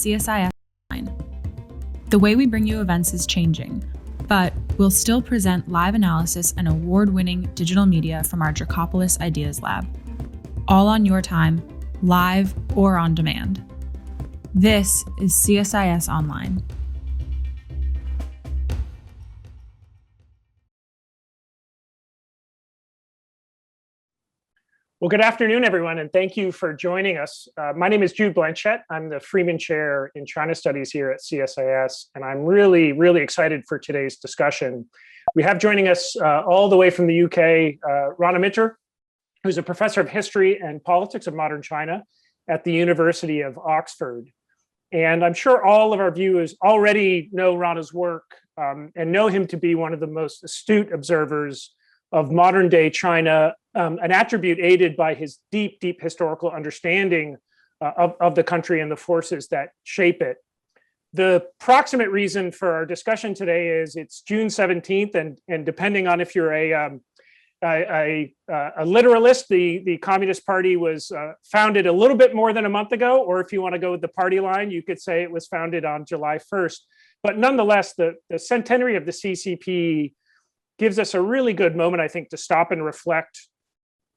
CSIS Online. The way we bring you events is changing, but we'll still present live analysis and award-winning digital media from our Geopolitics Ideas Lab, all on your time, live or on demand. This is CSIS Online. Well, good afternoon, everyone, and thank you for joining us. My name is Jude Blanchette. I'm the Freeman Chair in China Studies here at CSIS, and I'm really excited for today's discussion. We have joining us all the way from the UK, Rana Mitter, who's a professor of history and politics of modern China at the University of Oxford. And I'm sure all of our viewers already know Rana's work and know him to be one of the most astute observers of modern day China, an attribute aided by his deep historical understanding of the country and the forces that shape it. The proximate reason for our discussion today is it's June 17th, and depending on if you're a literalist, the Communist Party was founded a little bit more than a month ago, or if you want to go with the party line, you could say it was founded on July 1st. But nonetheless, the centenary of the CCP gives us a really good moment, I think, to stop and reflect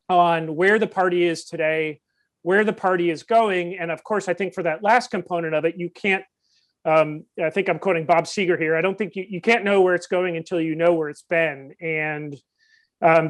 on where the party is today, where the party is going. And of course, I think for that last component of it, you can't, I think I'm quoting Bob Seger here, I don't think you can't know where it's going until you know where it's been. And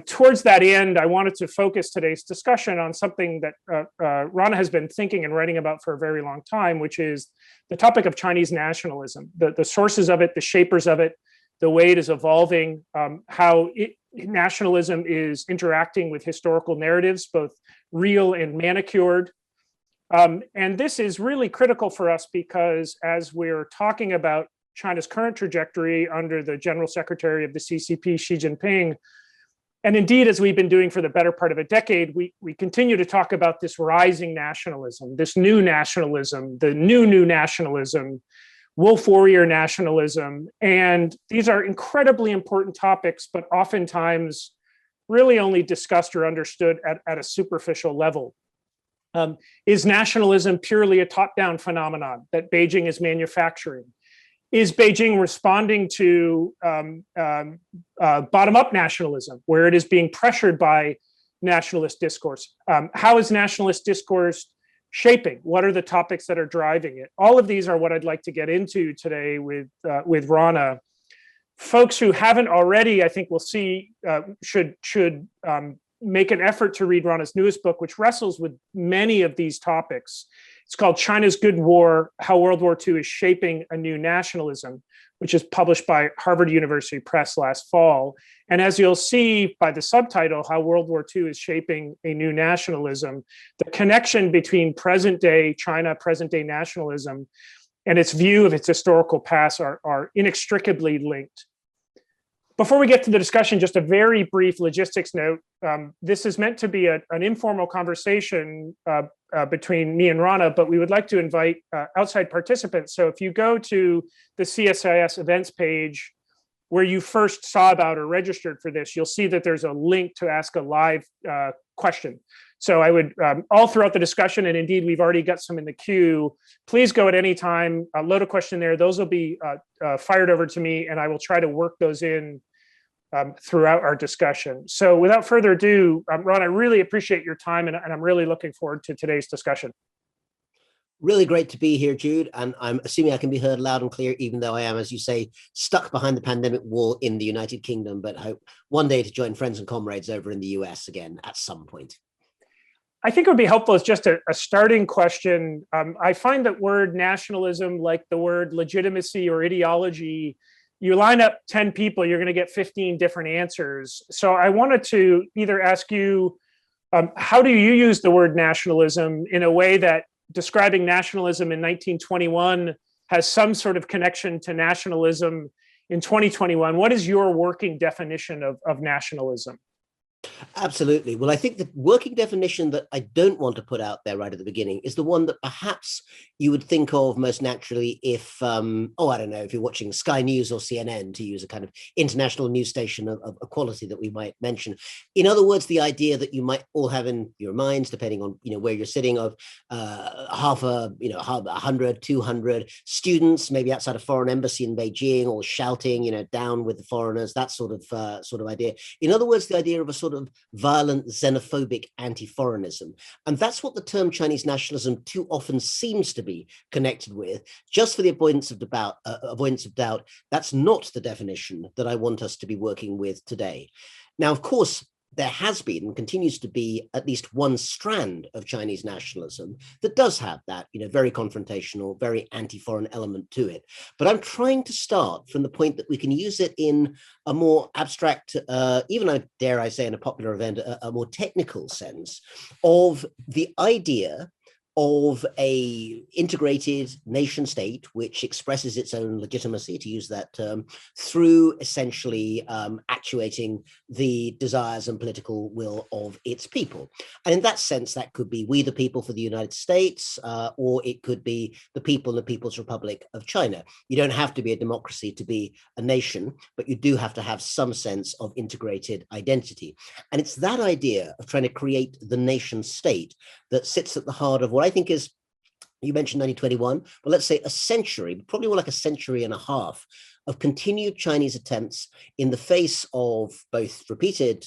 towards that end, I wanted to focus today's discussion on something that Rana has been thinking and writing about for a very long time, which is the topic of Chinese nationalism, the sources of it, the shapers of it, the way it is evolving, how nationalism is interacting with historical narratives, both real and manicured. And this is really critical for us because as we're talking about China's current trajectory under the General Secretary of the CCP, Xi Jinping, and indeed, as we've been doing for the better part of a decade, we continue to talk about this rising nationalism, this new nationalism, the new nationalism, wolf warrior nationalism. And these are incredibly important topics, but oftentimes really only discussed or understood at a superficial level. Is nationalism purely a top-down phenomenon that Beijing is manufacturing? Is Beijing responding to bottom-up nationalism, where it is being pressured by nationalist discourse? How is nationalist discourse shaping? What are the topics that are driving it? All of these are what I'd like to get into today with Rana. Folks who haven't already, I think we'll see, should make an effort to read Rana's newest book, which wrestles with many of these topics. It's called China's Good War, How World War II is Shaping a New Nationalism, which is published by Harvard University Press last fall. And as you'll see by the subtitle, How World War II is Shaping a New Nationalism, the connection between present day China, present day nationalism, and its view of its historical past are inextricably linked. Before we get to the discussion, just a very brief logistics note. This is meant to be an informal conversation between me and Rana, but we would like to invite outside participants. So if you go to the CSIS events page where you first saw about or registered for this, you'll see that there's a link to ask a live question. So I would, all throughout the discussion, and indeed we've already got some in the queue, please go at any time, load a question there. Those will be fired over to me, and I will try to work those in throughout our discussion. So without further ado, Ron, I really appreciate your time, and I'm really looking forward to today's discussion. Really great to be here, Jude, and I'm assuming I can be heard loud and clear, even though I am, as you say, stuck behind the pandemic wall in the United Kingdom, but hope one day to join friends and comrades over in the US again at some point. I think it would be helpful as just a starting question. I find that word nationalism, like the word legitimacy or ideology, you line up 10 people, you're going to get 15 different answers. So I wanted to either ask you, how do you use the word nationalism in a way that describing nationalism in 1921 has some sort of connection to nationalism in 2021? What is your working definition of nationalism? Absolutely. Well, I think the working definition that I don't want to put out there right at the beginning is the one that perhaps you would think of most naturally if, I don't know, if you're watching Sky News or CNN, to use a kind of international news station of quality that we might mention. In other words, the idea that you might all have in your minds, depending on where you're sitting, of half a 100, 200 students, maybe outside a foreign embassy in Beijing, all shouting, down with the foreigners, that sort of idea. In other words, the idea of a sort of violent, xenophobic anti-foreignism. And that's what the term Chinese nationalism too often seems to be connected with. Just for the avoidance of doubt, that's not the definition that I want us to be working with today. Now, of course, there has been and continues to be at least one strand of Chinese nationalism that does have that, very confrontational, very anti-foreign element to it. But I'm trying to start from the point that we can use it in a more abstract, even dare I say in a popular event, a more technical sense of the idea of a integrated nation state which expresses its own legitimacy, to use that term, through essentially actuating the desires and political will of its people. And in that sense, that could be we the people for the United States, or it could be the people in the People's Republic of China. You don't have to be a democracy to be a nation, but you do have to have some sense of integrated identity. And it's that idea of trying to create the nation state that sits at the heart of what I think is, you mentioned 1921, but let's say a century, probably more like a century and a half of continued Chinese attempts in the face of both repeated,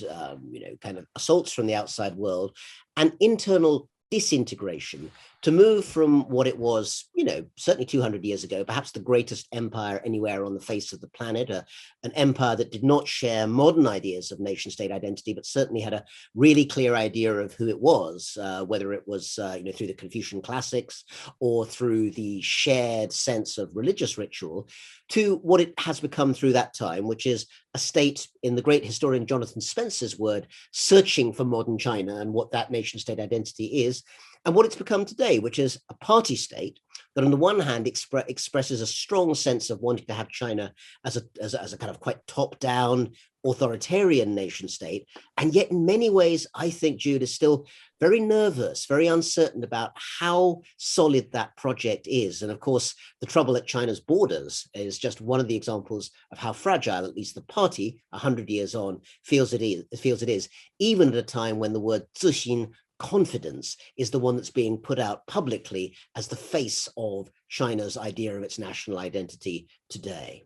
kind of assaults from the outside world and internal disintegration to move from what it was, certainly 200 years ago, perhaps the greatest empire anywhere on the face of the planet, an empire that did not share modern ideas of nation state identity, but certainly had a really clear idea of who it was, whether it was, through the Confucian classics or through the shared sense of religious ritual, to what it has become through that time, which is a state, in the great historian Jonathan Spencer's word, searching for modern China and what that nation state identity is, and what it's become today, which is a party state that on the one hand expresses a strong sense of wanting to have China as a kind of quite top-down authoritarian nation state, and yet in many ways, I think Jude is still very nervous, very uncertain about how solid that project is. And of course, the trouble at China's borders is just one of the examples of how fragile, at least the party, 100 years on, feels it is, even at a time when the word zixin, confidence, is the one that's being put out publicly as the face of China's idea of its national identity today.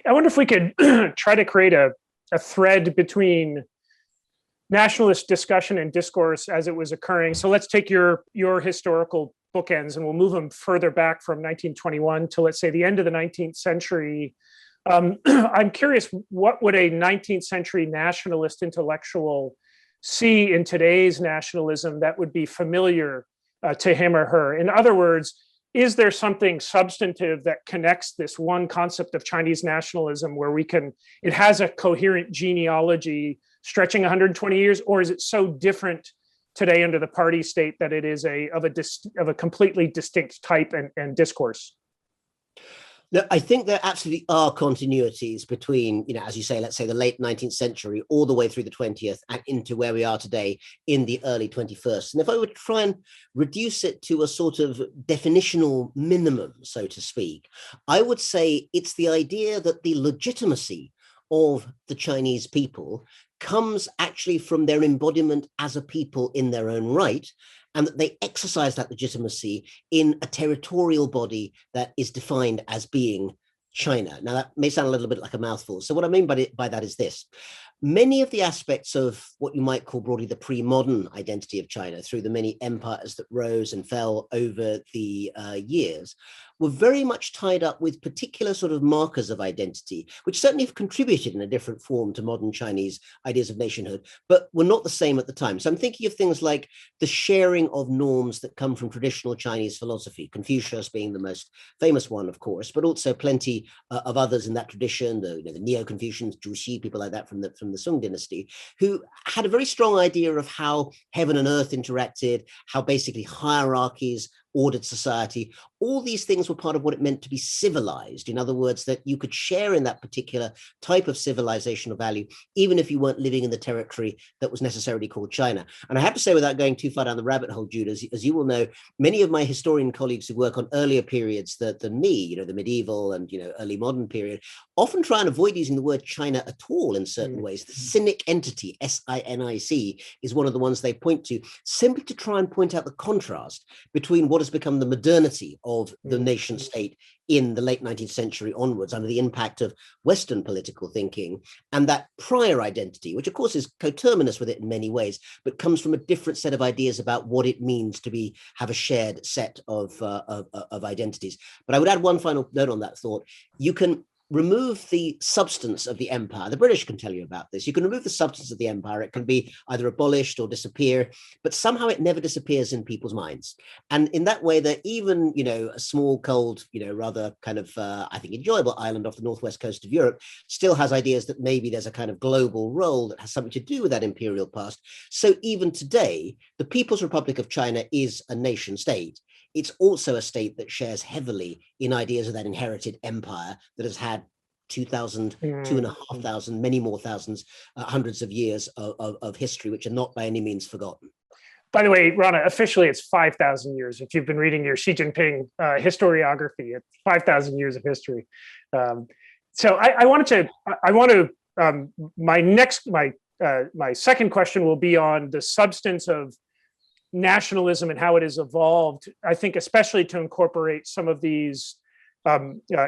I wonder if we could try to create a thread between nationalist discussion and discourse as it was occurring. So let's take your historical bookends and we'll move them further back from 1921 to, let's say, the end of the 19th century. I'm curious, what would a 19th century nationalist intellectual see in today's nationalism that would be familiar to him or her? In other words, is there something substantive that connects this one concept of Chinese nationalism where it has a coherent genealogy stretching 120 years, or is it so different today under the party state that it is of a completely distinct type and discourse? No, I think there absolutely are continuities between, as you say, let's say the late 19th century all the way through the 20th and into where we are today in the early 21st. And if I would try and reduce it to a sort of definitional minimum, so to speak, I would say it's the idea that the legitimacy of the Chinese people comes actually from their embodiment as a people in their own right, and that they exercise that legitimacy in a territorial body that is defined as being China. Now, that may sound a little bit like a mouthful. So what I mean by that is this. Many of the aspects of what you might call broadly the pre-modern identity of China through the many empires that rose and fell over the years were very much tied up with particular sort of markers of identity, which certainly have contributed in a different form to modern Chinese ideas of nationhood, but were not the same at the time. So I'm thinking of things like the sharing of norms that come from traditional Chinese philosophy, Confucius being the most famous one, of course, but also plenty of others in that tradition, the Neo-Confucians, Zhu Xi, people like that from the Song dynasty, who had a very strong idea of how heaven and earth interacted, how basically hierarchies ordered society. All these things were part of what it meant to be civilized. In other words, that you could share in that particular type of civilizational value, even if you weren't living in the territory that was necessarily called China. And I have to say, without going too far down the rabbit hole, Jude, as you will know, many of my historian colleagues who work on earlier periods than me, the medieval and, early modern period, often try and avoid using the word China at all in certain ways. The Sinic entity, SINIC, is one of the ones they point to, simply to try and point out the contrast between what has become the modernity of the nation state in the late 19th century onwards, under the impact of Western political thinking, and that prior identity, which of course is coterminous with it in many ways, but comes from a different set of ideas about what it means to have a shared set of identities. But I would add one final note on that thought. You can remove the substance of the empire. The British can tell you about this. You can remove the substance of the empire. It can be either abolished or disappear, but somehow it never disappears in people's minds. And in that way, that even, a small, cold, rather kind of, I think, enjoyable island off the northwest coast of Europe still has ideas that maybe there's a kind of global role that has something to do with that imperial past. So even today, the People's Republic of China is a nation state. It's also a state that shares heavily in ideas of that inherited empire that has had 2,000, 2,500, many more thousands, hundreds of years of history, which are not by any means forgotten. By the way, Rana, officially it's 5,000 years. If you've been reading your Xi Jinping historiography, it's 5,000 years of history. My second question will be on the substance of nationalism and how it has evolved, I think, especially to incorporate some of these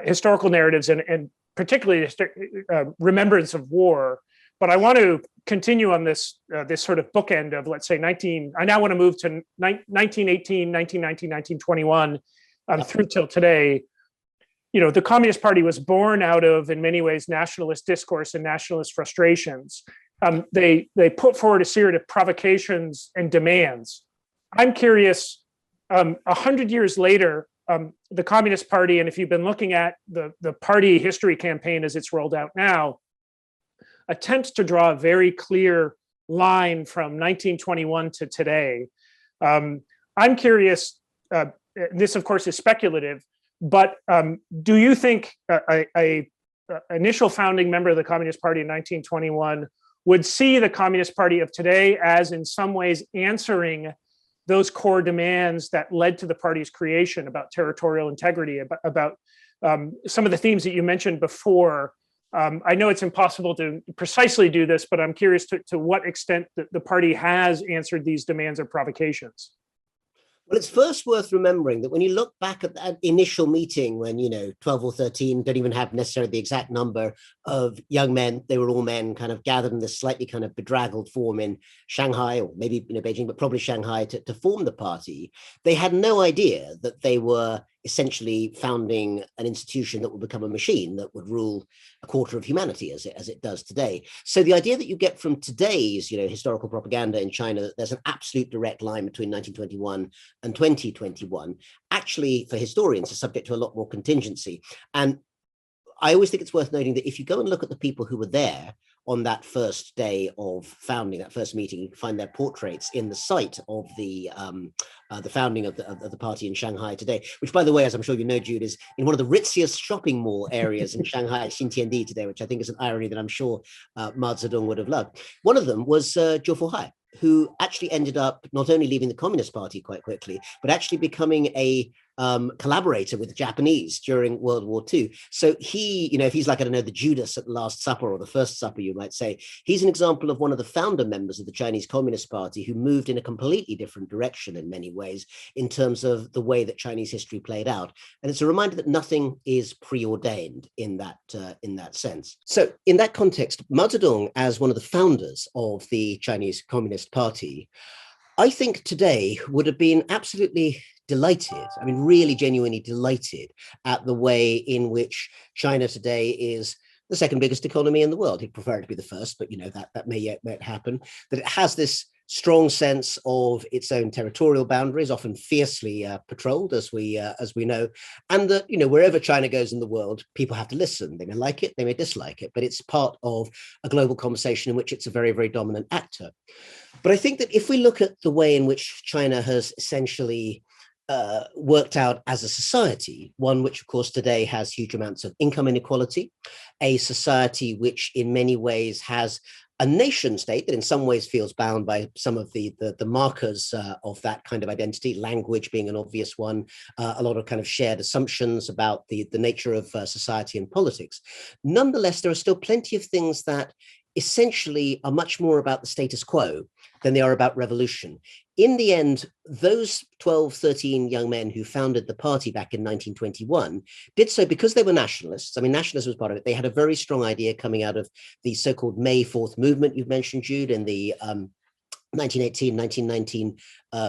historical narratives and particularly remembrance of war. But I want to continue on this sort of bookend of, let's say, I now want to move to 1918, 1919, 1921 through till today. The Communist Party was born out of, in many ways, nationalist discourse and nationalist frustrations. They put forward a series of provocations and demands. I'm curious, 100 years later, the Communist Party, and if you've been looking at the party history campaign as it's rolled out now, attempts to draw a very clear line from 1921 to today. I'm curious, this of course is speculative, but do you think a initial founding member of the Communist Party in 1921 would see the Communist Party of today as in some ways answering those core demands that led to the party's creation about territorial integrity, about some of the themes that you mentioned before? I know it's impossible to precisely do this, but I'm curious to what extent the party has answered these demands or provocations. Well, it's first worth remembering that when you look back at that initial meeting when, 12 or 13, don't even have necessarily the exact number of young men, they were all men, kind of gathered in this slightly kind of bedraggled form in Shanghai, or maybe Beijing, but probably Shanghai, to form the party. They had no idea that they were essentially founding an institution that would become a machine that would rule a quarter of humanity as it does today. So the idea that you get from today's historical propaganda in China that there's an absolute direct line between 1921 and 2021 actually, for historians, is subject to a lot more contingency. And I always think it's worth noting that if you go and look at the people who were there on that first day of founding, that first meeting, you can find their portraits in the site of the founding of the party in Shanghai today, which, by the way, as I'm sure you know, Jude, is in one of the ritziest shopping mall areas in Shanghai, Xintiandi today, which I think is an irony that I'm sure Mao Zedong would have loved. One of them was Zhou, who actually ended up not only leaving the Communist Party quite quickly, but actually becoming a collaborator with the Japanese during World War II. So he, if he's like, I don't know, the Judas at the Last Supper or the First Supper, you might say, he's an example of one of the founder members of the Chinese Communist Party who moved in a completely different direction in many ways in terms of the way that Chinese history played out. And it's a reminder that nothing is preordained in that sense. So in that context, Mao Zedong, as one of the founders of the Chinese Communist Party, I think today would have been absolutely delighted, really genuinely delighted at the way in which China today is the second biggest economy in the world. He'd prefer it to be the first, but that may yet happen. That it has this strong sense of its own territorial boundaries, often fiercely patrolled, as we know, and that wherever China goes in the world, people have to listen. They may like it, they may dislike it, but it's part of a global conversation in which it's a very, very dominant actor. But I think that if we look at the way in which China has essentially worked out as a society, one which, of course, today has huge amounts of income inequality, a society which in many ways has a nation state that in some ways feels bound by some of the markers of that kind of identity, language being an obvious one, a lot of kind of shared assumptions about the nature of society and politics. Nonetheless, there are still plenty of things that essentially are much more about the status quo than they are about revolution. In the end, those 12, 13 young men who founded the party back in 1921 did so because they were nationalists. I mean, nationalism was part of it. They had a very strong idea coming out of the so-called May 4th movement you've mentioned, Jude, in the 1918, 1919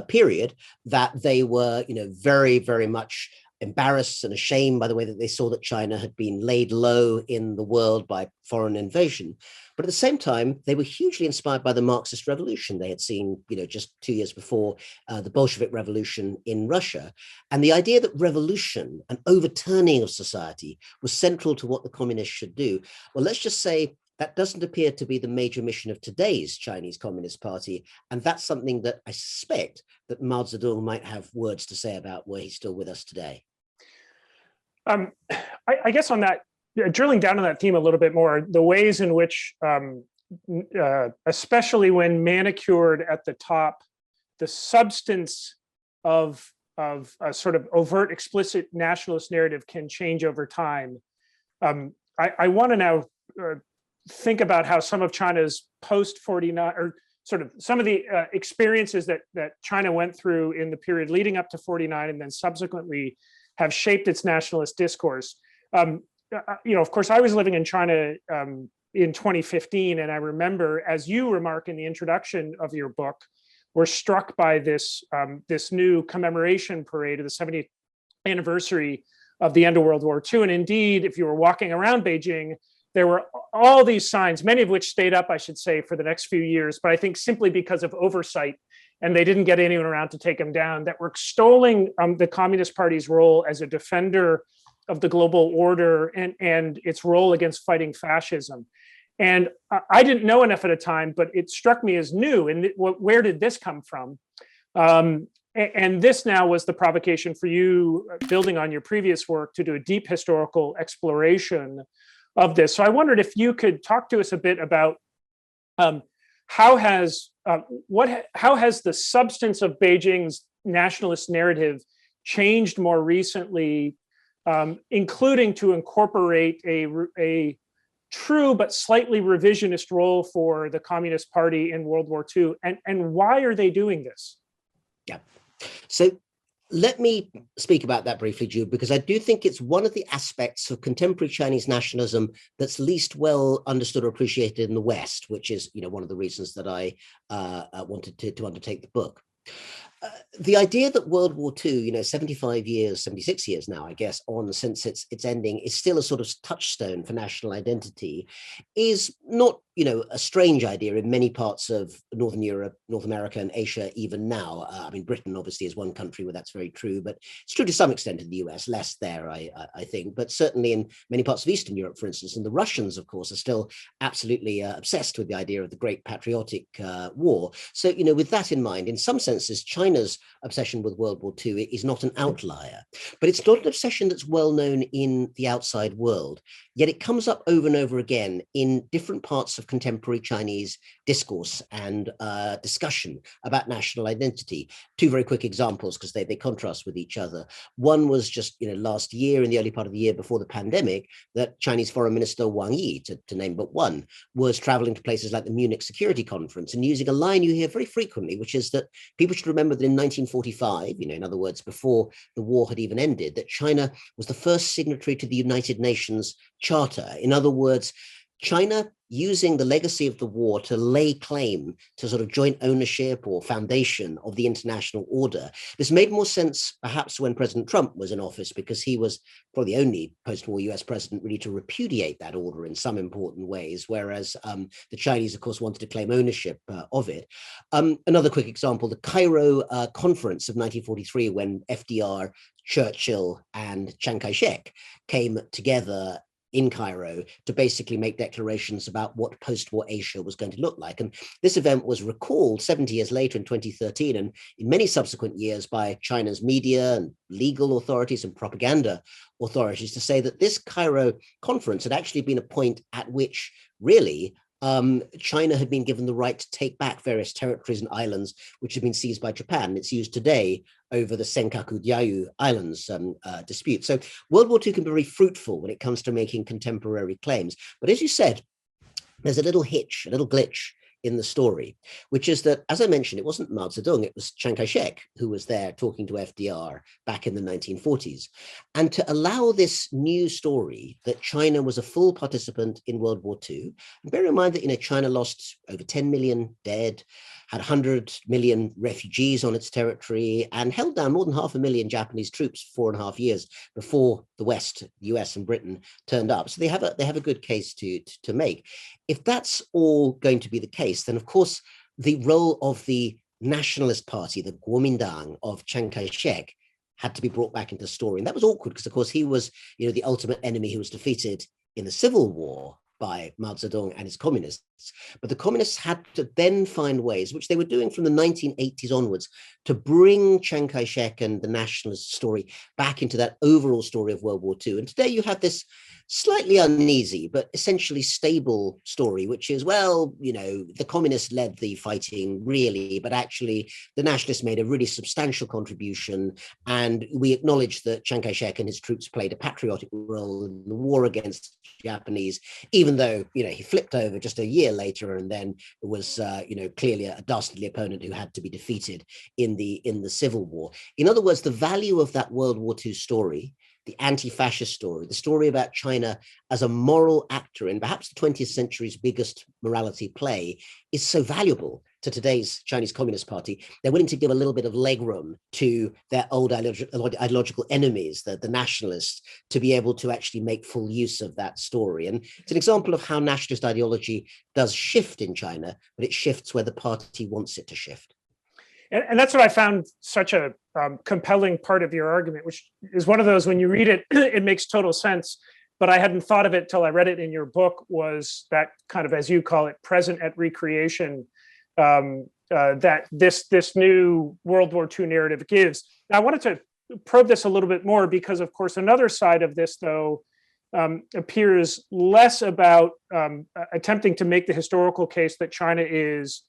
period, that they were, very, very much embarrassed and ashamed by the way that they saw that China had been laid low in the world by foreign invasion. But at the same time, they were hugely inspired by the Marxist revolution. They had seen, just 2 years before the Bolshevik revolution in Russia. And the idea that revolution, an overturning of society, was central to what the communists should do. Well, let's just say that doesn't appear to be the major mission of today's Chinese Communist Party. And that's something that I suspect that Mao Zedong might have words to say about were he still with us today. I guess on that, drilling down on that theme a little bit more, the ways in which, especially when manicured at the top, the substance of a sort of overt, explicit nationalist narrative can change over time. I want to now think about how some of China's post-49, or sort of some of the experiences that China went through in the period leading up to 49 and then subsequently have shaped its nationalist discourse. Of course, I was living in China in 2015, and I remember, as you remark in the introduction of your book, we're struck by this new commemoration parade of the 70th anniversary of the end of World War II. And indeed, if you were walking around Beijing, there were all these signs, many of which stayed up, I should say, for the next few years, but I think simply because of oversight, and they didn't get anyone around to take them down, that were extolling the Communist Party's role as a defender of the global order and its role against fighting fascism. And I didn't know enough at a time, but it struck me as new. And where did this come from? And this now was the provocation for you, building on your previous work, to do a deep historical exploration of this. So I wondered if you could talk to us a bit about how has the substance of Beijing's nationalist narrative changed more recently, including to incorporate a true but slightly revisionist role for the Communist Party in World War II, and why are they doing this? Yeah, so let me speak about that briefly, Jude, because I do think it's one of the aspects of contemporary Chinese nationalism that's least well understood or appreciated in the West, which is, one of the reasons that I wanted to undertake the book. The idea that World War II, 75 years, 76 years now, I guess, on since its ending, is still a sort of touchstone for national identity is not, a strange idea in many parts of Northern Europe, North America, and Asia even now. I mean, Britain obviously is one country where that's very true, but it's true to some extent in the US, less there, I think, but certainly in many parts of Eastern Europe, for instance. And the Russians, of course, are still absolutely obsessed with the idea of the Great Patriotic War. So, with that in mind, in some senses, China's obsession with World War II is not an outlier, but it's not an obsession that's well known in the outside world. Yet it comes up over and over again in different parts of contemporary Chinese discourse and discussion about national identity. Two very quick examples, because they contrast with each other. One was just last year, in the early part of the year before the pandemic, that Chinese Foreign Minister Wang Yi, to name but one, was traveling to places like the Munich Security Conference and using a line you hear very frequently, which is that people should remember that in 1945, in other words, before the war had even ended, that China was the first signatory to the United Nations Charter. In other words, China using the legacy of the war to lay claim to sort of joint ownership or foundation of the international order. This made more sense perhaps when President Trump was in office, because he was probably the only post-war US president really to repudiate that order in some important ways, whereas the Chinese, of course, wanted to claim ownership of it. Another quick example, the Cairo Conference of 1943, when FDR, Churchill, and Chiang Kai-shek came together in Cairo to basically make declarations about what post-war Asia was going to look like. And this event was recalled 70 years later in 2013, and in many subsequent years by China's media and legal authorities and propaganda authorities, to say that this Cairo conference had actually been a point at which really China had been given the right to take back various territories and islands which had been seized by Japan. It's used today over the Senkaku Diaoyu Islands dispute. So World War II can be very fruitful when it comes to making contemporary claims. But as you said, there's a little hitch, a little glitch in the story, which is that, as I mentioned, it wasn't Mao Zedong, it was Chiang Kai-shek who was there talking to FDR back in the 1940s. And to allow this new story that China was a full participant in World War II, and bear in mind that, China lost over 10 million dead, had 100 million refugees on its territory, and held down more than 500,000 Japanese troops for 4.5 years before the West, the US and Britain, turned up. So they have a good case to make. If that's all going to be the case, then of course the role of the nationalist party, the Kuomintang of Chiang Kai-shek, had to be brought back into the story. And that was awkward because, of course, he was, the ultimate enemy who was defeated in the Civil War by Mao Zedong and his communists. But the communists had to then find ways, which they were doing from the 1980s onwards, to bring Chiang Kai-shek and the nationalist story back into that overall story of World War II. And today you have this slightly uneasy, but essentially stable story, which is, well, the communists led the fighting really, but actually the nationalists made a really substantial contribution. And we acknowledge that Chiang Kai-shek and his troops played a patriotic role in the war against Japanese, even though, he flipped over just a year later and then was, clearly a dastardly opponent who had to be defeated in the Civil War. In other words, the value of that World War II story, the anti-fascist story, the story about China as a moral actor in perhaps the 20th century's biggest morality play, is so valuable to today's Chinese Communist Party. They're willing to give a little bit of legroom to their old ideological enemies, the nationalists, to be able to actually make full use of that story. And it's an example of how nationalist ideology does shift in China, but it shifts where the party wants it to shift. And that's what I found such a compelling part of your argument, which is one of those, when you read it, it makes total sense. But I hadn't thought of it till I read it in your book, was that kind of, as you call it, present at recreation that this new World War II narrative gives. Now, I wanted to probe this a little bit more because, of course, another side of this, though, appears less about attempting to make the historical case that China is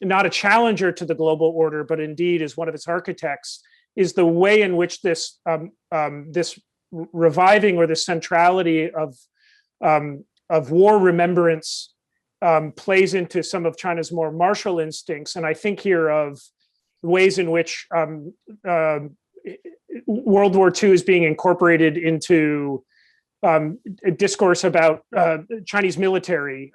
not a challenger to the global order, but indeed is one of its architects, is the way in which this reviving, or the centrality of war remembrance plays into some of China's more martial instincts. And I think here of ways in which World War II is being incorporated into a discourse about Chinese military,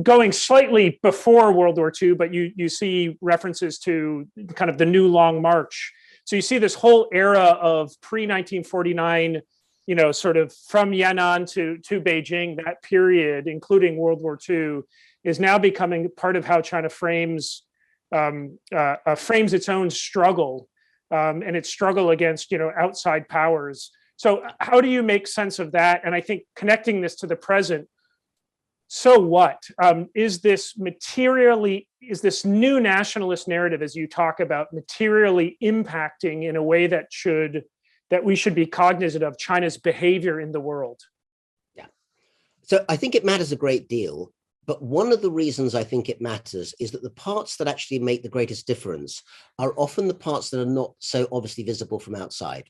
going slightly before World War II, but you see references to kind of the New Long March. So you see this whole era of pre-1949, sort of from Yan'an to Beijing, that period, including World War II, is now becoming part of how China frames its own struggle and its struggle against outside powers. So how do you make sense of that? And I think connecting this to the present, so what? Is this new nationalist narrative, as you talk about, materially impacting in a way that we should be cognizant of China's behavior in the world? Yeah. So I think it matters a great deal. But one of the reasons I think it matters is that the parts that actually make the greatest difference are often the parts that are not so obviously visible from outside.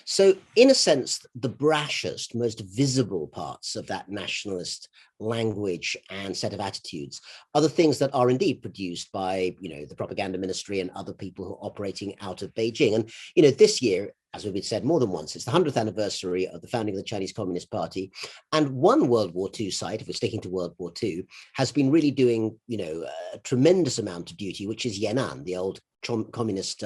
So in a sense, the brashest, most visible parts of that nationalist language and set of attitudes are the things that are indeed produced by, the propaganda ministry and other people who are operating out of Beijing. And, this year, as we've said more than once, it's the 100th anniversary of the founding of the Chinese Communist Party. And one World War II site, if we're sticking to World War II, has been really doing, a tremendous amount of duty, which is Yan'an, the old communist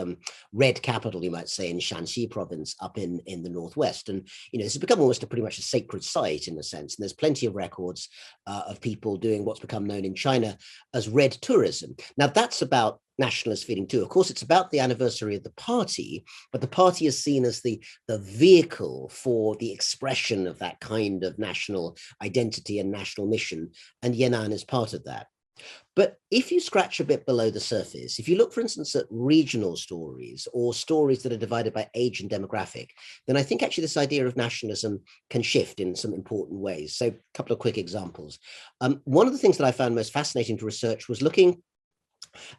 red capital, you might say, in Shanxi province up in the northwest. And, this has become almost pretty much a sacred site in a sense. And there's plenty of records of people doing what's become known in China as red tourism. Now, that's about nationalist feeling too. Of course, it's about the anniversary of the party, but the party is seen as the vehicle for the expression of that kind of national identity and national mission, and Yan'an is part of that. But if you scratch a bit below the surface, if you look, for instance, at regional stories or stories that are divided by age and demographic, then I think actually this idea of nationalism can shift in some important ways. So a couple of quick examples. One of the things that I found most fascinating to research was looking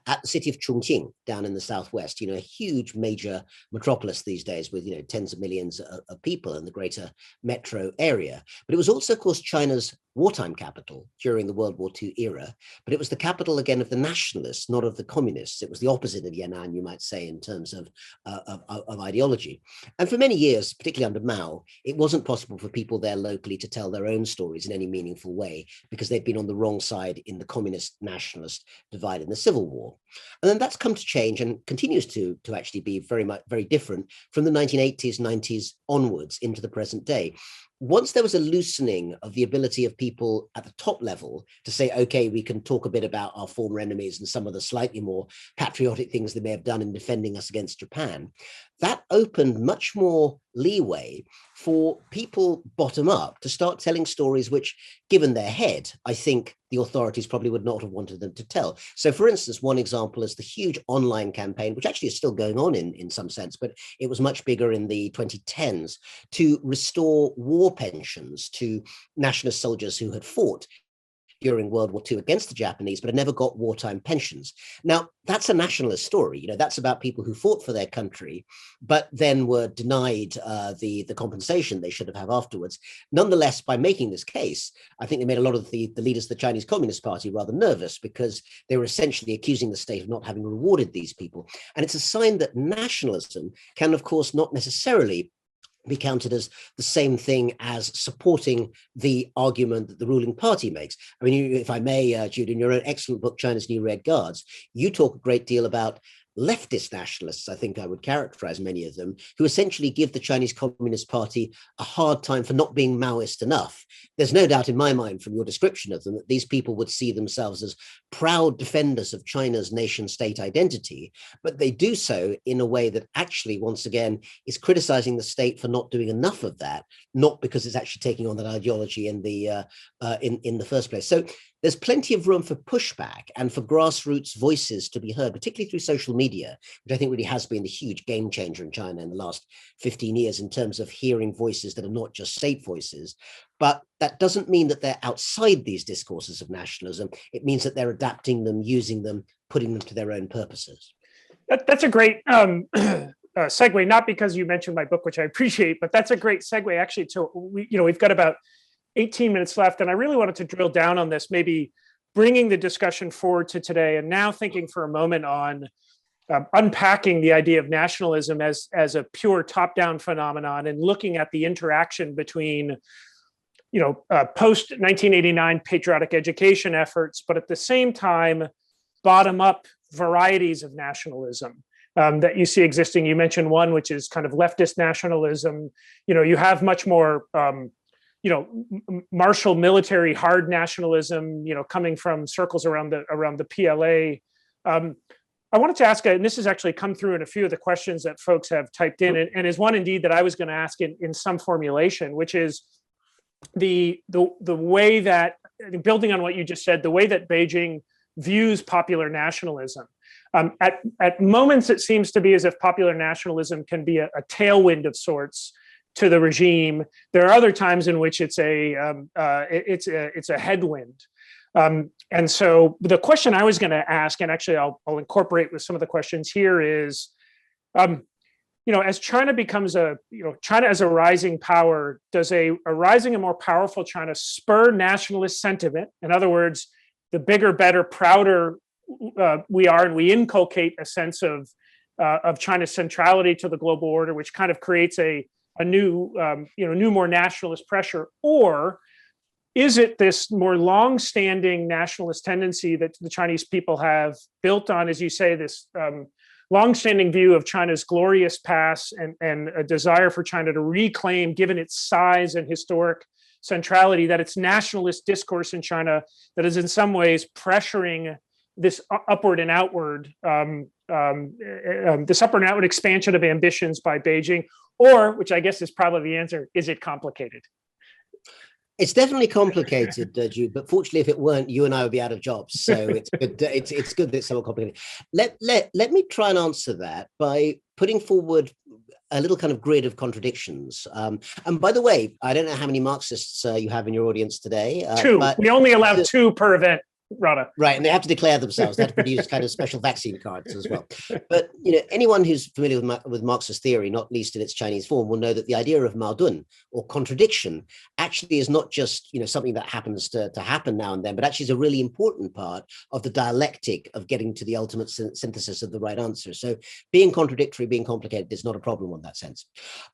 at the city of Chongqing down in the southwest, a huge major metropolis these days with, tens of millions of people in the greater metro area. But it was also, of course, China's wartime capital during the World War II era. But it was the capital, again, of the nationalists, not of the communists. It was the opposite of Yan'an, you might say, in terms of ideology. And for many years, particularly under Mao, it wasn't possible for people there locally to tell their own stories in any meaningful way because they'd been on the wrong side in the communist nationalist divide in the Civil War. And then that's come to change and continues to actually be very different from the 1980s, 90s onwards into the present day. Once there was a loosening of the ability of people at the top level to say, okay, we can talk a bit about our former enemies and some of the slightly more patriotic things they may have done in defending us against Japan, that opened much more leeway for people bottom up to start telling stories which, given their head, I think the authorities probably would not have wanted them to tell. So for instance, one example is the huge online campaign, which actually is still going on in some sense, but it was much bigger in the 2010s, to restore war pensions to nationalist soldiers who had fought during World War II against the Japanese, but had never got wartime pensions. Now, that's a nationalist story. That's about people who fought for their country, but then were denied the compensation they should have afterwards. Nonetheless, by making this case, I think they made a lot of the leaders of the Chinese Communist Party rather nervous because they were essentially accusing the state of not having rewarded these people. And it's a sign that nationalism can, of course, not necessarily be counted as the same thing as supporting the argument that the ruling party makes. I mean, if I may, Jude, in your own excellent book, China's New Red Guards, you talk a great deal about leftist nationalists, I think I would characterize many of them, who essentially give the Chinese Communist Party a hard time for not being Maoist enough. There's no doubt in my mind from your description of them that these people would see themselves as proud defenders of China's nation state identity, but they do so in a way that actually, once again, is criticizing the state for not doing enough of that, not because it's actually taking on that ideology in the first place. So there's plenty of room for pushback and for grassroots voices to be heard, particularly through social media, which I think really has been the huge game changer in China in the last 15 years in terms of hearing voices that are not just state voices. But that doesn't mean that they're outside these discourses of nationalism. It means that they're adapting them, using them, putting them to their own purposes. That's a great segue, not because you mentioned my book, which I appreciate, but that's a great segue actually to, we've got about 18 minutes left, and I really wanted to drill down on this, maybe bringing the discussion forward to today, and now thinking for a moment on unpacking the idea of nationalism as a pure top-down phenomenon and looking at the interaction between, post-1989 patriotic education efforts, but at the same time, bottom-up varieties of nationalism that you see existing. You mentioned one, which is kind of leftist nationalism. You have much more martial military hard nationalism, coming from circles around the PLA. I wanted to ask, and this has actually come through in a few of the questions that folks have typed in, and is one indeed that I was going to ask in some formulation, which is the way that, building on what you just said, the way that Beijing views popular nationalism. At moments, it seems to be as if popular nationalism can be a tailwind of sorts to the regime. There are other times in which it's a headwind. And so the question I was going to ask, and actually I'll incorporate with some of the questions here, is, as China becomes China as a rising power, does a rising and more powerful China spur nationalist sentiment? In other words, the bigger, better, prouder we are, and we inculcate a sense of China's centrality to the global order, which kind of creates a new, more nationalist pressure? Or is it this more long-standing nationalist tendency that the Chinese people have built on, as you say, this long-standing view of China's glorious past and a desire for China to reclaim, given its size and historic centrality, that it's nationalist discourse in China that is in some ways pressuring this upward and outward expansion of ambitions by Beijing, or, which I guess is probably the answer, is it complicated? It's definitely complicated, Jude, but fortunately, if it weren't, you and I would be out of jobs. So it's good. It's good that it's somewhat complicated. Let me try and answer that by putting forward a little kind of grid of contradictions. And by the way, I don't know how many Marxists you have in your audience today. Two. But we only allow two per event, Rana. Right, and they have to declare themselves. They have to produce kind of special vaccine cards as well. But anyone who's familiar with Marxist theory, not least in its Chinese form, will know that the idea of Maodun, or contradiction, actually is not just something that happens to happen now and then, but actually is a really important part of the dialectic of getting to the ultimate synthesis of the right answer. So being contradictory, being complicated is not a problem in that sense.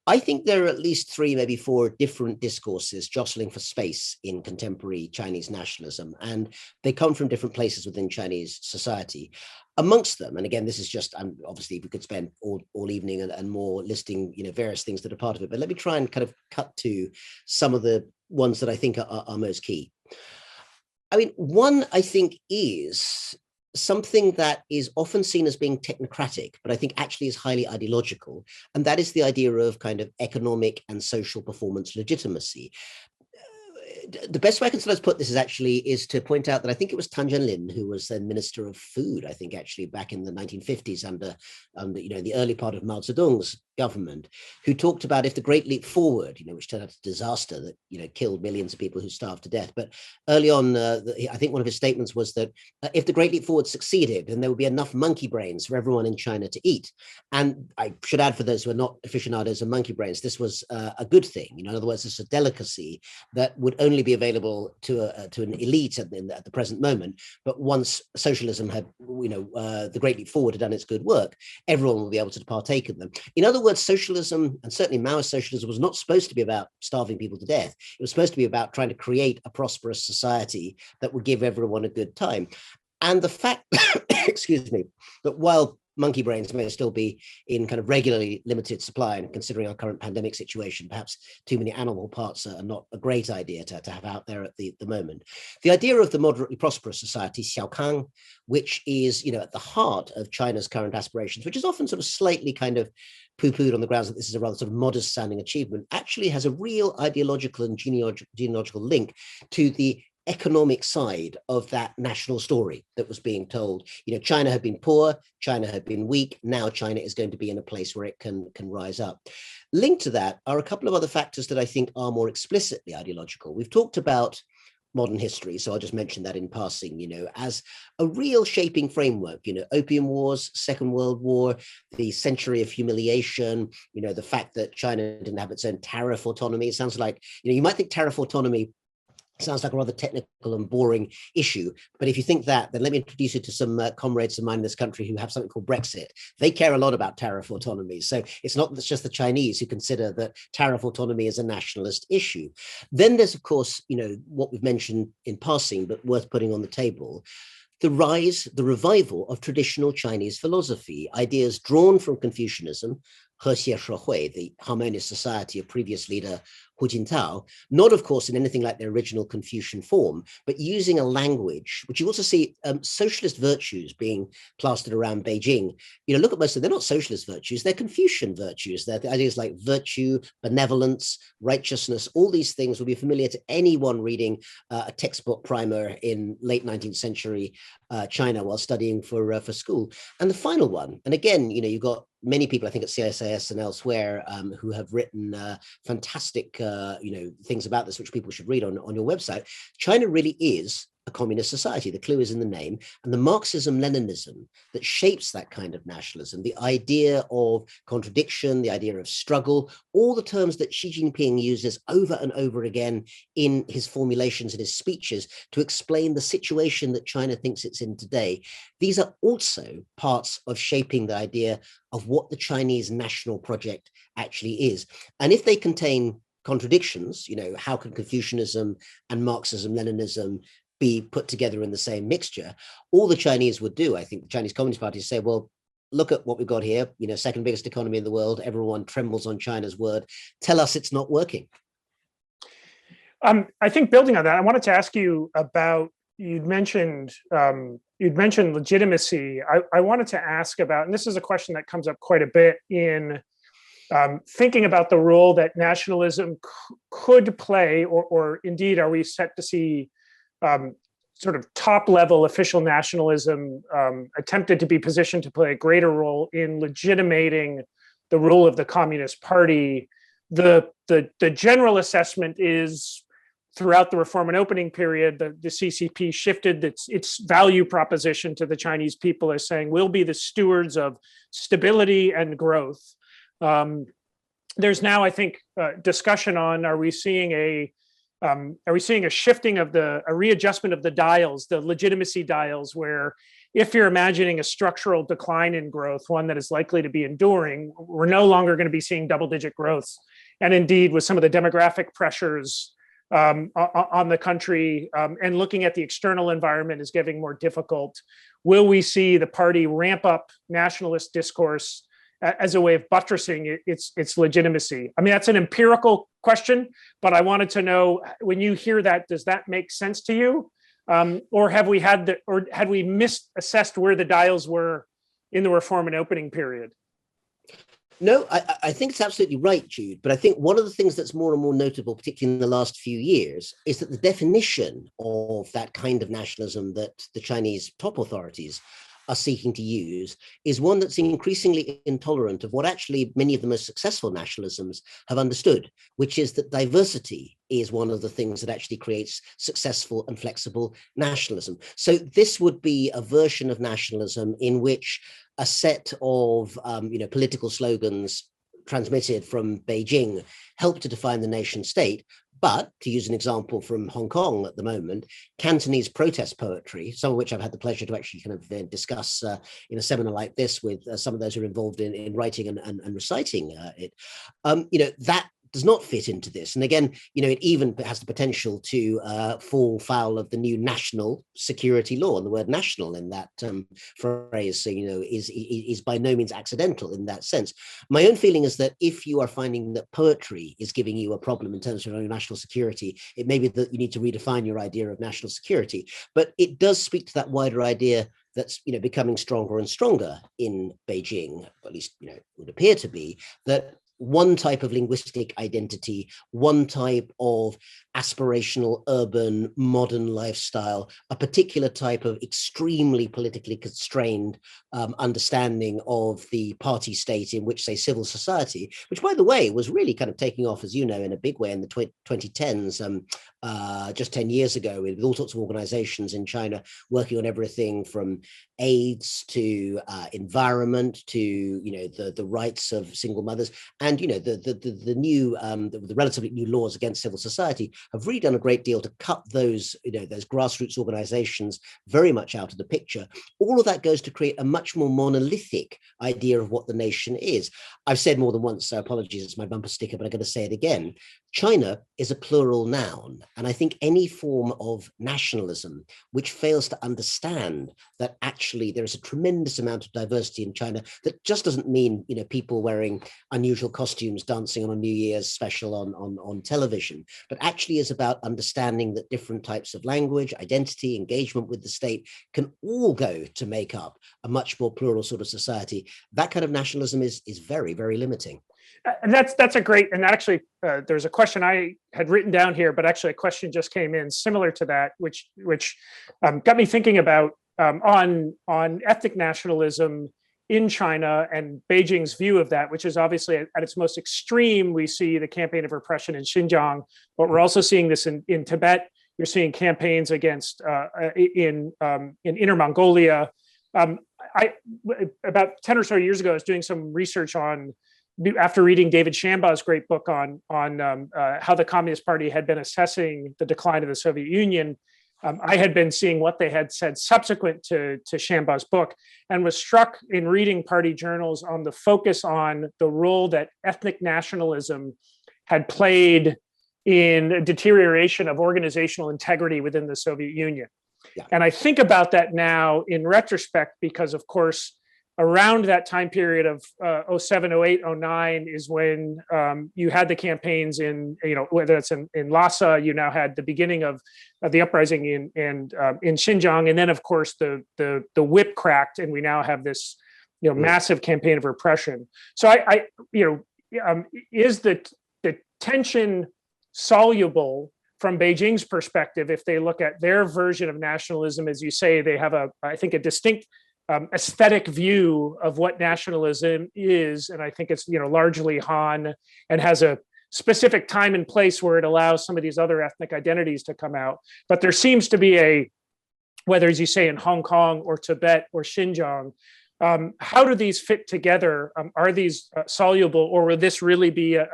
I think there are at least 3, maybe 4 different discourses jostling for space in contemporary Chinese nationalism, and they come from different places within Chinese society. Amongst them, and again, this is just, obviously we could spend all evening and more listing various things that are part of it, but let me try and kind of cut to some of the ones that I think are most key. I mean, one, I think, is something that is often seen as being technocratic, but I think actually is highly ideological, and that is the idea of kind of economic and social performance legitimacy. The best way I can sort of put this is to point out that I think it was Tan Zhenlin who was then Minister of Food, I think actually back in the 1950s under the early part of Mao Zedong's government, who talked about if the Great Leap Forward, which turned out a disaster that killed millions of people who starved to death. But early on, I think one of his statements was that if the Great Leap Forward succeeded, then there would be enough monkey brains for everyone in China to eat. And I should add, for those who are not aficionados of monkey brains, this was a good thing. In other words, it's a delicacy that would only be available to an elite at the present moment. But once socialism had, the Great Leap Forward had done its good work, everyone will be able to partake in them. In other words, socialism, and certainly Maoist socialism, was not supposed to be about starving people to death. It was supposed to be about trying to create a prosperous society that would give everyone a good time. And the fact, excuse me, that while monkey brains may still be in kind of regularly limited supply, and considering our current pandemic situation, perhaps too many animal parts are not a great idea to have out there at the moment. The idea of the moderately prosperous society, Xiaokang, which is at the heart of China's current aspirations, which is often sort of slightly kind of poo-pooed on the grounds that this is a rather sort of modest sounding achievement, actually has a real ideological and genealogical link to the economic side of that national story that was being told. China had been poor, China had been weak, now China is going to be in a place where it can rise up. Linked to that are a couple of other factors that I think are more explicitly ideological. We've talked about modern history, so I'll just mention that in passing, as a real shaping framework, Opium Wars, Second World War, the century of humiliation, the fact that China didn't have its own tariff autonomy. It sounds like, you might think tariff autonomy sounds like a rather technical and boring issue. But if you think that, then let me introduce you to some comrades of mine in this country who have something called Brexit. They care a lot about tariff autonomy. So it's not just the Chinese who consider that tariff autonomy is a nationalist issue. Then there's, of course, what we've mentioned in passing, but worth putting on the table, the revival of traditional Chinese philosophy, ideas drawn from Confucianism, the harmonious society of previous leader Hu Jintao, not, of course, in anything like their original Confucian form, but using a language, which you also see socialist virtues being plastered around Beijing. Look at most of them, they're not socialist virtues, they're Confucian virtues. They're the ideas like virtue, benevolence, righteousness. All these things will be familiar to anyone reading a textbook primer in late 19th century China while studying for school. And the final one, and again, you've got many people, I think at CSIS and elsewhere, who have written fantastic things about this, which people should read on your website. China really is a communist society. The clue is in the name. And the Marxism-Leninism that shapes that kind of nationalism, the idea of contradiction, the idea of struggle, all the terms that Xi Jinping uses over and over again in his formulations and his speeches to explain the situation that China thinks it's in today. These are also parts of shaping the idea of what the Chinese national project actually is. And if they contain contradictions, how can Confucianism and Marxism-Leninism be put together in the same mixture? All the Chinese would do, I think the Chinese Communist Party, say, well, look at what we've got here, second biggest economy in the world, everyone trembles on China's word, tell us it's not working. I think building on that, I wanted to ask you about, you'd mentioned you'd mentioned legitimacy. I wanted to ask about, and this is a question that comes up quite a bit in thinking about the role that nationalism could play, or indeed, are we set to see sort of top-level official nationalism attempted to be positioned to play a greater role in legitimating the rule of the Communist Party? The general assessment is, throughout the reform and opening period, the CCP shifted its value proposition to the Chinese people as saying, we'll be the stewards of stability and growth. There's now, I think, discussion on, are we seeing a shifting of a readjustment of the dials, the legitimacy dials, where if you're imagining a structural decline in growth, one that is likely to be enduring, we're no longer going to be seeing double-digit growth. And indeed, with some of the demographic pressures on the country, and looking at the external environment is getting more difficult, will we see the party ramp up nationalist discourse as a way of buttressing its legitimacy? I mean, that's an empirical question, but I wanted to know, when you hear that, does that make sense to you? Or had we misassessed where the dials were in the reform and opening period? No, I think it's absolutely right, Jude. But I think one of the things that's more and more notable, particularly in the last few years, is that the definition of that kind of nationalism that the Chinese top authorities are seeking to use is one that's increasingly intolerant of what actually many of the most successful nationalisms have understood, which is that diversity is one of the things that actually creates successful and flexible nationalism. So this would be a version of nationalism in which a set of political slogans transmitted from Beijing help to define the nation state. But to use an example from Hong Kong at the moment, Cantonese protest poetry, some of which I've had the pleasure to actually kind of discuss in a seminar like this with some of those who are involved in writing and reciting it, that does not fit into this. And again, it even has the potential to fall foul of the new national security law. And the word national in that phrase, is by no means accidental in that sense. My own feeling is that if you are finding that poetry is giving you a problem in terms of your own national security, it may be that you need to redefine your idea of national security. But it does speak to that wider idea that's becoming stronger and stronger in Beijing, at least it would appear to be, that one type of linguistic identity, one type of aspirational, urban, modern lifestyle, a particular type of extremely politically constrained understanding of the party state in which, say, civil society, which, by the way, was really kind of taking off, as you know, in a big way in the 2010s, just 10 years ago, with all sorts of organizations in China working on everything from AIDS to environment to the rights of single mothers, and the new the relatively new laws against civil society have really done a great deal to cut those those grassroots organizations very much out of the picture. All of that goes to create a much more monolithic idea of what the nation is. I've said more than once, so apologies, it's my bumper sticker, but I'm going to say it again. China is a plural noun, and I think any form of nationalism which fails to understand that actually there is a tremendous amount of diversity in China, that just doesn't mean people wearing unusual costumes dancing on a New Year's special on television, but actually is about understanding that different types of language, identity, engagement with the state can all go to make up a much more plural sort of society. That kind of nationalism is very, very limiting. And that's a great, and actually there's a question I had written down here, but actually a question just came in similar to that, which got me thinking about on ethnic nationalism in China and Beijing's view of that, which is obviously at its most extreme. We see the campaign of repression in Xinjiang, but we're also seeing this in Tibet. You're seeing campaigns against in Inner Mongolia. About 10 or so years ago, I was doing some research after reading David Shambaugh's great book on how the Communist Party had been assessing the decline of the Soviet Union. I had been seeing what they had said subsequent to Shambaugh's book, and was struck in reading party journals on the focus on the role that ethnic nationalism had played in deterioration of organizational integrity within the Soviet Union. Yeah. And I think about that now in retrospect, because of course, around that time period of 07, 08, 09 is when you had the campaigns in, whether it's in Lhasa, you now had the beginning of the uprising in Xinjiang, and then of course the whip cracked, and we now have this massive campaign of repression. So is the tension soluble from Beijing's perspective? If they look at their version of nationalism, as you say, they have I think a distinct aesthetic view of what nationalism is, and I think it's largely Han, and has a specific time and place where it allows some of these other ethnic identities to come out. But there seems to be whether, as you say, in Hong Kong or Tibet or Xinjiang, how do these fit together? Are these soluble, or will this really be a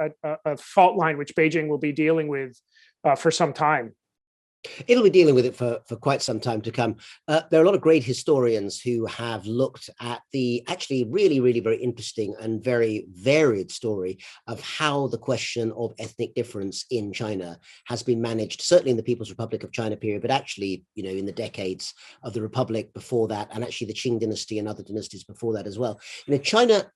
fault line which Beijing will be dealing with for some time? It'll be dealing with it for quite some time to come. There are a lot of great historians who have looked at the actually really, really very interesting and very varied story of how the question of ethnic difference in China has been managed, certainly in the People's Republic of China period, but actually, in the decades of the Republic before that, and actually the Qing dynasty and other dynasties before that as well. China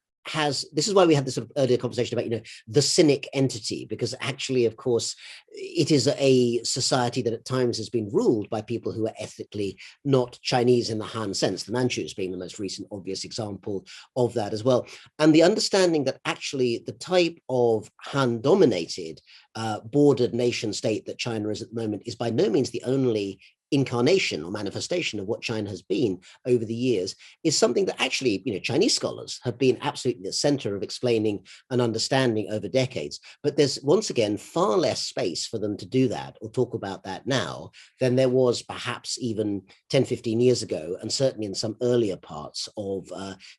this is why we had this sort of earlier conversation about, the cynic entity, because actually, of course, it is a society that at times has been ruled by people who are ethnically not Chinese in the Han sense, the Manchus being the most recent obvious example of that as well. And the understanding that actually the type of Han-dominated bordered nation state that China is at the moment is by no means the only incarnation or manifestation of what China has been over the years, is something that actually, Chinese scholars have been absolutely the center of explaining and understanding over decades. But there's, once again, far less space for them to do that or talk about that now than there was perhaps even 10, 15 years ago, and certainly in some earlier parts of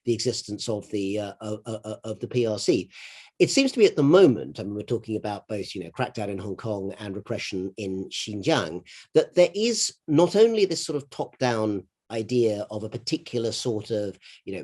the existence of the PRC. It seems to be at the moment, we're talking about both, crackdown in Hong Kong and repression in Xinjiang, that there is not only this sort of top-down idea of a particular sort of,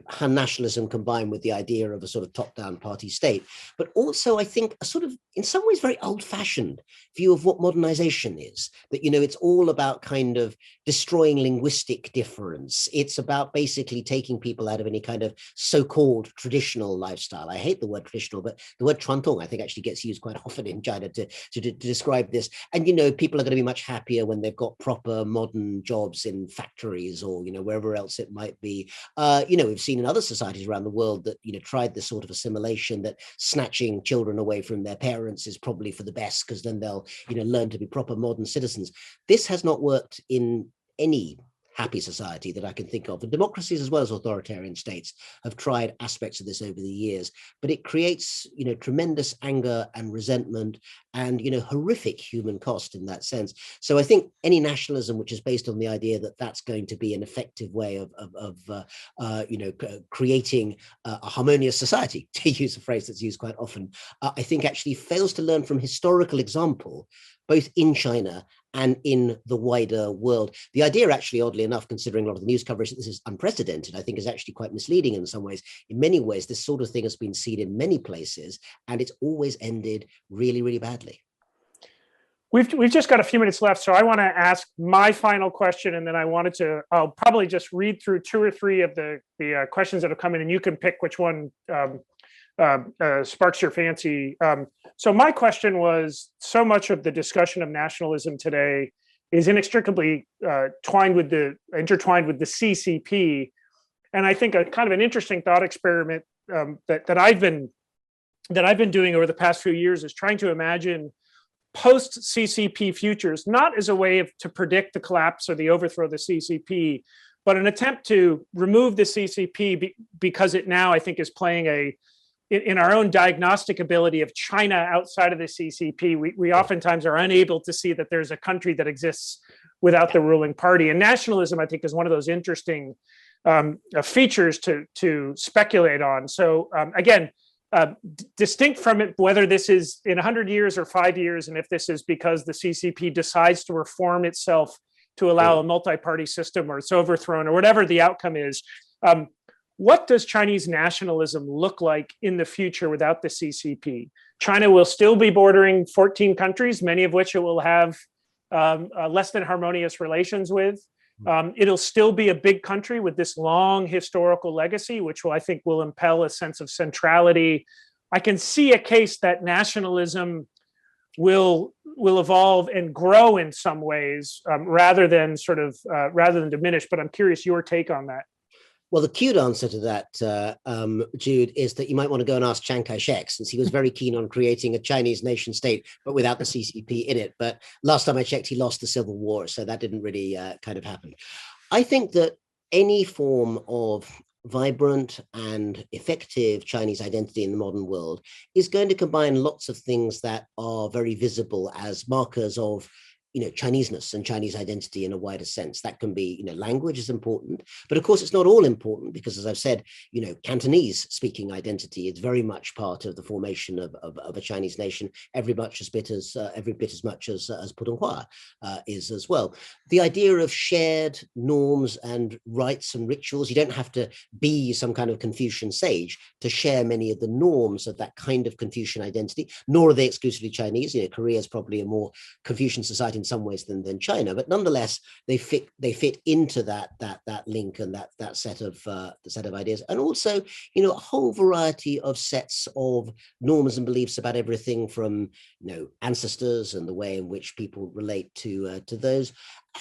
Han nationalism combined with the idea of a sort of top-down party state, but also I think a sort of, in some ways, very old-fashioned view of what modernization is, that, it's all about kind of destroying linguistic difference. It's about basically taking people out of any kind of so-called traditional lifestyle. I hate the word traditional, but the word 传统, I think, actually gets used quite often in China to describe this. And, people are going to be much happier when they've got proper modern jobs in factories or wherever else it might be. We've seen in other societies around the world that, tried this sort of assimilation, that snatching children away from their parents is probably for the best, because then they'll, learn to be proper modern citizens. This has not worked in any happy society that I can think of. And democracies as well as authoritarian states have tried aspects of this over the years, but it creates, tremendous anger and resentment and, horrific human cost in that sense. So I think any nationalism which is based on the idea that that's going to be an effective way of creating a harmonious society, to use a phrase that's used quite often, I think actually fails to learn from historical example, both in China and in the wider world. The idea, actually, oddly enough, considering a lot of the news coverage that this is unprecedented, I think is actually quite misleading in some ways. In many ways, this sort of thing has been seen in many places, and it's always ended really, really badly. We've just got a few minutes left, so I want to ask my final question, and then I'll probably just read through two or three of the questions that have come in, and you can pick which one sparks your fancy. So my question was, so much of the discussion of nationalism today is inextricably intertwined with the CCP, and I think a kind of an interesting thought experiment that I've been doing over the past few years is trying to imagine post CCP futures, not as a way to predict the collapse or the overthrow of the CCP, but an attempt to remove the CCP because it now, I think, is playing in our own diagnostic ability of China outside of the CCP, we oftentimes are unable to see that there's a country that exists without the ruling party. And nationalism, I think, is one of those interesting features to speculate on. So again, distinct from it, whether this is in 100 years or 5 years, and if this is because the CCP decides to reform itself to allow a multi-party system, or it's overthrown, or whatever the outcome is, what does Chinese nationalism look like in the future without the CCP? China will still be bordering 14 countries, many of which it will have less than harmonious relations with. It'll still be a big country with this long historical legacy, which I think will impel a sense of centrality. I can see a case that nationalism will evolve and grow in some ways, rather than diminish. But I'm curious your take on that. Well, the cute answer to that, Jude, is that you might want to go and ask Chiang Kai-shek, since he was very keen on creating a Chinese nation state, but without the CCP in it. But last time I checked, he lost the Civil War, so that didn't really kind of happen. I think that any form of vibrant and effective Chinese identity in the modern world is going to combine lots of things that are very visible as markers of Chineseness and Chinese identity in a wider sense. That can be, language is important, but of course it's not all important, because as I've said, Cantonese speaking identity is very much part of the formation of a Chinese nation, every bit as much as Putonghua is as well. The idea of shared norms and rites and rituals, you don't have to be some kind of Confucian sage to share many of the norms of that kind of Confucian identity, nor are they exclusively Chinese. Korea is probably a more Confucian society in some ways than China, but nonetheless they fit into that link and that set of ideas, and also a whole variety of sets of norms and beliefs about everything from ancestors and the way in which people relate to those,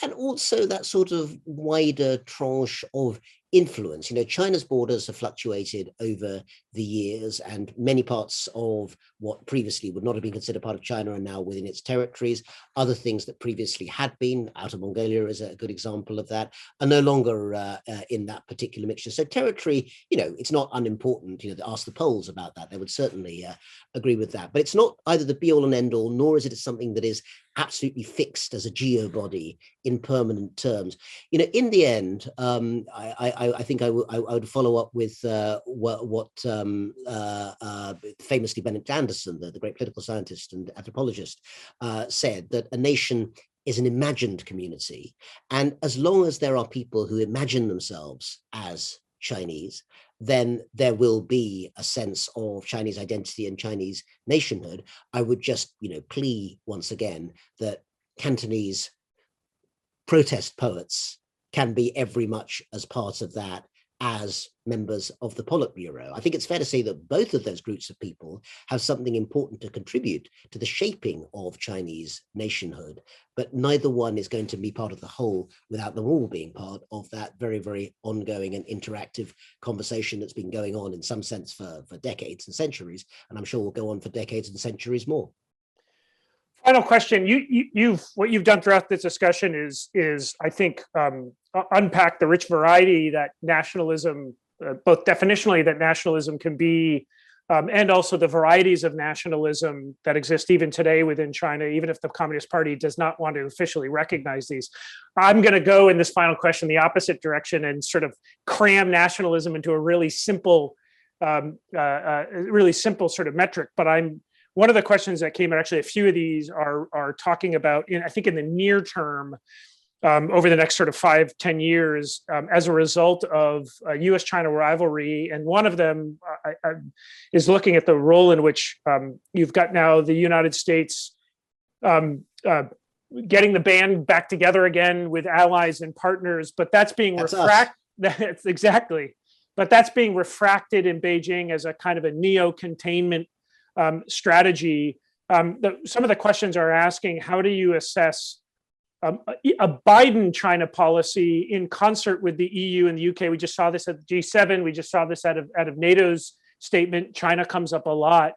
and also that sort of wider tranche of influence. China's borders have fluctuated over the years, and many parts of what previously would not have been considered part of China are now within its territories. Other things that previously had been, Outer Mongolia is a good example of that, are no longer in that particular mixture. So territory, it's not unimportant. Ask the Poles about that. They would certainly agree with that. But it's not either the be all and end all, nor is it something that is absolutely fixed as a geo-body in permanent terms. In the end, I think I would follow up with what famously Benedict Anderson, the great political scientist and anthropologist, said, that a nation is an imagined community. And as long as there are people who imagine themselves as Chinese, then there will be a sense of Chinese identity and Chinese nationhood. I would just, plea once again that Cantonese protest poets can be every much as part of that as members of the Politburo. I think it's fair to say that both of those groups of people have something important to contribute to the shaping of Chinese nationhood, but neither one is going to be part of the whole without them all being part of that very, very ongoing and interactive conversation that's been going on in some sense for decades and centuries, and I'm sure will go on for decades and centuries more. Final question. What you've done throughout this discussion is I think unpack the rich variety that nationalism, both definitionally that nationalism can be, and also the varieties of nationalism that exist even today within China, even if the Communist Party does not want to officially recognize these. I'm going to go in this final question the opposite direction and sort of cram nationalism into a really simple sort of metric. But one of the questions that came out, actually a few of these are talking about, I think in the near term, over the next sort of 5-10 years, as a result of US-China rivalry. And one of them is looking at the role in which you've got now the United States getting the band back together again with allies and partners, but that's being refracted. That's exactly. But that's being refracted in Beijing as a kind of a neo-containment strategy. Some of the questions are asking, how do you assess a Biden China policy in concert with the EU and the UK? We just saw this at the G7. We just saw this out of NATO's statement. China comes up a lot.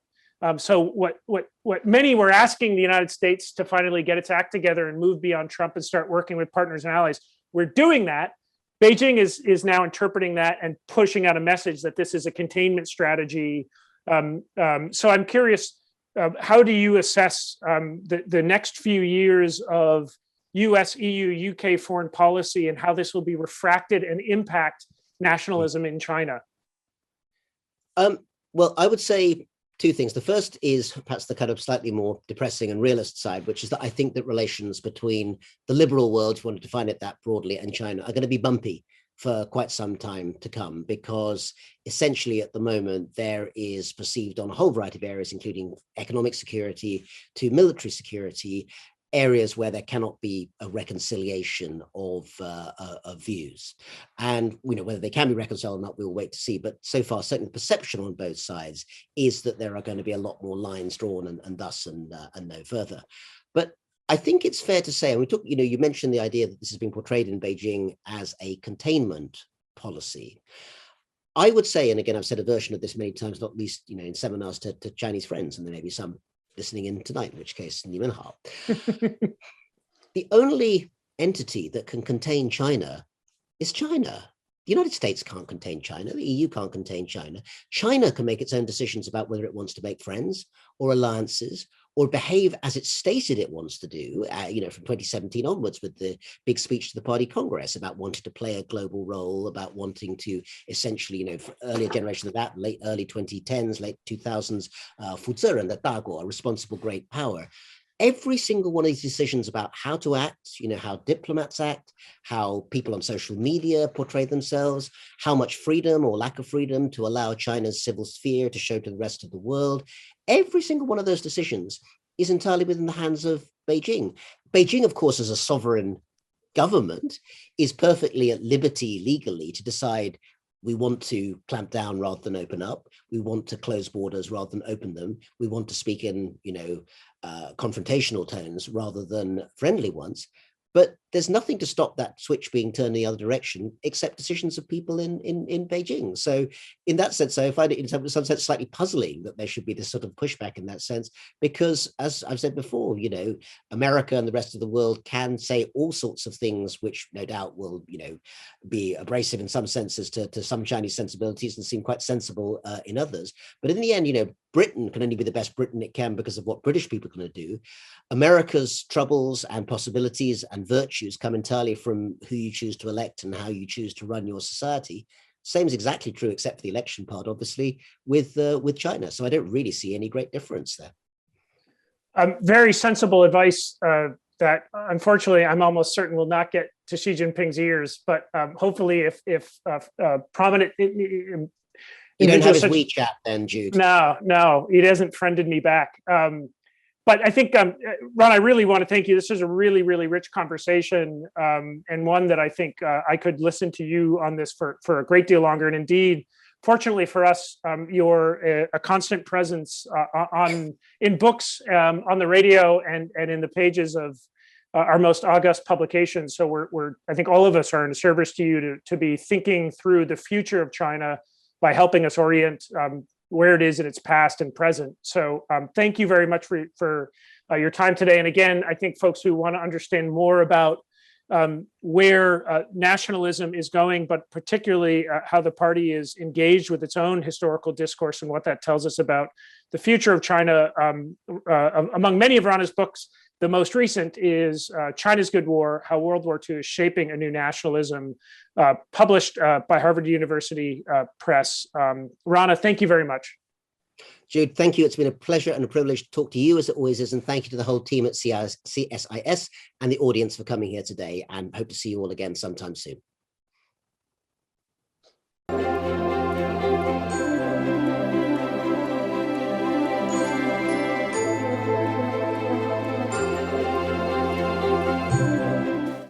So what many were asking the United States to finally get its act together and move beyond Trump and start working with partners and allies. We're doing that. Beijing is now interpreting that and pushing out a message that this is a containment strategy. So I'm curious, how do you assess the next few years of US, EU, UK foreign policy and how this will be refracted and impact nationalism in China? Well, I would say two things. The first is perhaps the kind of slightly more depressing and realist side, which is that I think that relations between the liberal world, if you want to define it that broadly, and China are going to be bumpy for quite some time to come, because essentially at the moment there is perceived on a whole variety of areas, including economic security to military security, areas where there cannot be a reconciliation of views. And whether they can be reconciled or not, we'll wait to see. But so far, certainly the perception on both sides is that there are going to be a lot more lines drawn and thus and no further. But I think it's fair to say, and we took, you mentioned the idea that this has been portrayed in Beijing as a containment policy. I would say, and again, I've said a version of this many times, not least, in seminars to Chinese friends, and there may be some listening in tonight, in which case, Ni Men Hao. The only entity that can contain China is China. The United States can't contain China. The EU can't contain China. China can make its own decisions about whether it wants to make friends or alliances or behave as it stated it wants to do, from 2017 onwards with the big speech to the Party Congress about wanting to play a global role, about wanting to essentially, earlier generation of that, early 2010s, late 2000s, 负责任的大国, a responsible great power. Every single one of these decisions about how to act, how diplomats act, how people on social media portray themselves, how much freedom or lack of freedom to allow China's civil sphere to show to the rest of the world, every single one of those decisions is entirely within the hands of Beijing. Beijing, of course, as a sovereign government, is perfectly at liberty legally to decide we want to clamp down rather than open up. We want to close borders rather than open them. We want to speak in, confrontational tones rather than friendly ones. But there's nothing to stop that switch being turned the other direction, except decisions of people in Beijing. So in that sense, I find it in some sense slightly puzzling that there should be this sort of pushback in that sense, because as I've said before, America and the rest of the world can say all sorts of things, which no doubt will, be abrasive in some senses to some Chinese sensibilities and seem quite sensible in others. But in the end, Britain can only be the best Britain it can because of what British people can do. America's troubles and possibilities and virtues come entirely from who you choose to elect and how you choose to run your society. Same is exactly true, except for the election part, obviously, with China. So I don't really see any great difference there. Very sensible advice that, unfortunately, I'm almost certain will not get to Xi Jinping's ears. But hopefully, if prominent you don't have his WeChat then, Jude? No, he hasn't friended me back. But I think, Ron, I really want to thank you. This is a really, really rich conversation, and one that I think I could listen to you on this for a great deal longer. And indeed, fortunately for us, you're a constant presence in books, on the radio, and in the pages of our most august publications. So we're I think all of us are in service to you to be thinking through the future of China by helping us orient where it is in its past and present. So thank you very much for your time today. And again, I think folks who want to understand more about where nationalism is going, but particularly how the party is engaged with its own historical discourse and what that tells us about the future of China. Among many of Rana's books, the most recent is China's Good War, How World War II is Shaping a New Nationalism, published by Harvard University Press. Rana, thank you very much. Jude, thank you. It's been a pleasure and a privilege to talk to you, as it always is. And thank you to the whole team at CSIS and the audience for coming here today, and hope to see you all again sometime soon.